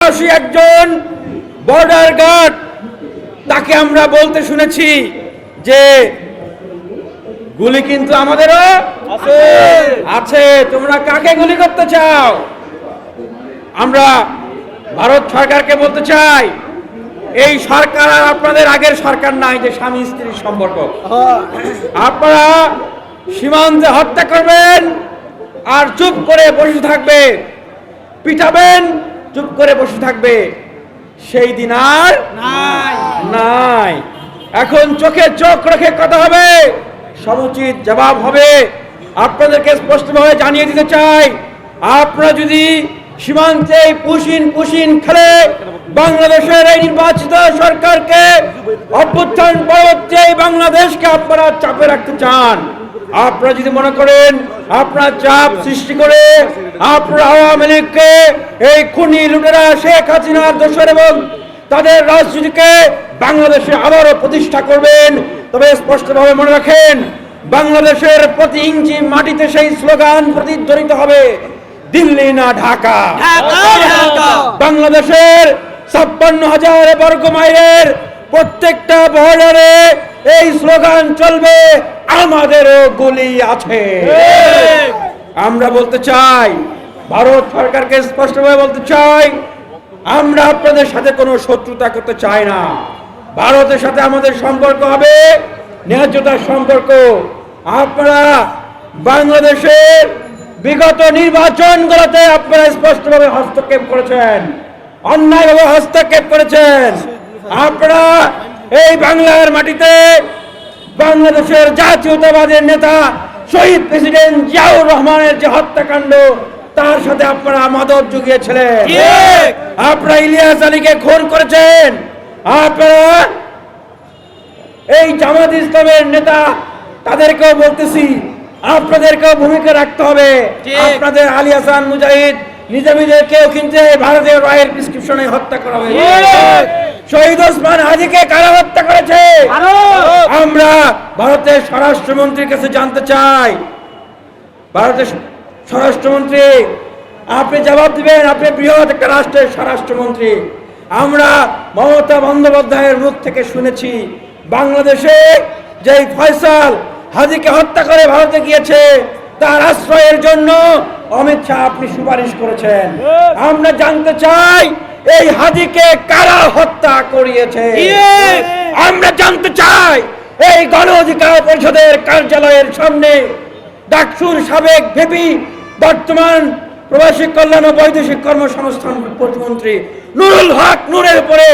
সাহসী একজন border guard, তাকে আমরা বলতে শুনেছি যে গুলি কিন্তু আমাদেরও আছে, তোমরা কাকে গুলি করতে চাও? আমরা ভারত সরকারকে বলতে চাই, এই সরকার আর আপনাদের আগের সরকার নাই যে স্বামী স্ত্রীর সম্পর্ক। আপনারা সীমান্তে হত্যা করবেন আর চুপ করে বসে থাকবে, পিটাবেন চুপ করে বসে থাকবে, সেই দিন আর নাই। এখন চোখে চোখ রেখে কথা হবে, সমুচিত জবাব হবে। আপনাদেরকে স্পষ্টভাবে জানিয়ে দিতে চাই, আপনারা যদি সীমান্তে পুশিন খেলে বাংলাদেশের এই নির্বাচিত সরকারকে অভ্যুত্থান পরবর্তী বাংলাদেশকে আপনারা চাপে রাখতে চান, আপনারা যদি মনে করেন আপনারা চাপ সৃষ্টি করে আপনারা আওয়ামী লীগকে, এই খুনি লুটেরা শেখ হাসিনার দোসর এবং তাদের রাজনীতিকে বাংলাদেশে আবারও প্রতিষ্ঠা করবেন, তবে স্পষ্টভাবে মনে রাখেন, বাংলাদেশের প্রতি ইঞ্চি মাটিতে সেই স্লোগান প্রতিধ্বনিত হবে, দিল্লি না ঢাকা। বাংলাদেশের 56,000 বর্গ মাইলের প্রত্যেকটা বর্ডারে এই স্লোগান চলবে, আমাদেরও গুলি আছে। আমরা বলতে চাই, ভারত সরকারকে স্পষ্টভাবে বলতে চাই, আমরা আপনাদের সাথে কোনো শত্রুতা করতে চাই না। ভারতের সাথে আমাদের সম্পর্ক হবে ন্যায্যতার সম্পর্ক। আপনারা বাংলাদেশের বিগত নির্বাচনগুলোতে আপনারা স্পষ্টভাবে হস্তক্ষেপ করেছেন, অন্যায়ভাবে হস্তক্ষেপ করেছেন। আপনারা এই বাংলার মাটিতে বাংলাদেশের জাতীয়তাবাদের নেতা শহীদ প্রেসিডেন্ট জিয়াউর রহমানের যে হত্যাকাণ্ড, তার সাথে আপনারা মদত জুগিয়েছিলেন। আপনারা ইলিয়াস আলীকে খুন করেছেন। আপনারা এই জামাত ইসলামের নেতা, তাদেরকেও বলতেছি, আপনাদেরকেও ভূমিকা রাখতে হবে। আপনাদের আলী হাসান মুজাহিদ নিজামীদেরকেও কিন্তু ভারতীয় রায়ের প্রেসক্রিপশনে হত্যা করা হয়েছে। শহীদ ওসমান হাদিকে কারা হত্যা করেছে? আমরা ভারতের স্বরাষ্ট্রমন্ত্রীর কাছে জানতে চাই, ভারতের স্বরাষ্ট্রমন্ত্রী, আপনি জবাব দিবেন, আপনি বৃহৎ একটা রাষ্ট্রের স্বরাষ্ট্রমন্ত্রী। আমরা মমতা বন্দ্যোপাধ্যায়ের মুখ থেকে শুনেছি, বাংলাদেশে যেই ফয়সাল হাদিকে হত্যা করে ভারতে গিয়েছে, তার আশ্রয়ের জন্য অমিত শাহ আপনি সুপারিশ করেছেন। আমরা জানতে চাই, এই হাদিকে কারা হত্যা করিয়েছে? আমরা জানতে চাই, এই গণ অধিকার পরিষদের কার্যালয়ের সামনে ডাকসুর সাবেক ভিপি, বর্তমান প্রবাসী কল্যাণ ও বৈদেশিক কর্মসংস্থান প্রতিমন্ত্রী নুরুল হক নূরের উপরে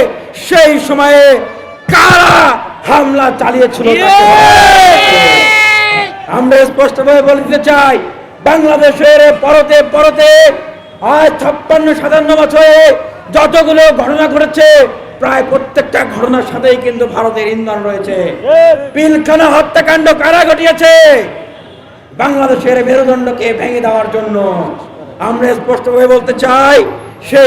সেই সময়ে কারা হামলা চালিয়েছিল? আমরা স্পষ্টভাবে বলতে চাই, বাংলাদেশের পরতে পরতে আজ 56-57 বছরে যতগুলো ঘটনা ঘটেছে, প্রায় প্রত্যেকটা ঘটনার সাথেই কিন্তু ভারতের ইন্ধন রয়েছে। পিলখানা হত্যাকাণ্ড কারা ঘটিয়েছে? বাংলাদেশের মেরুদণ্ডকে ভেঙে দেওয়ার জন্য। আমরা স্পষ্টভাবে বলতে চাই, সে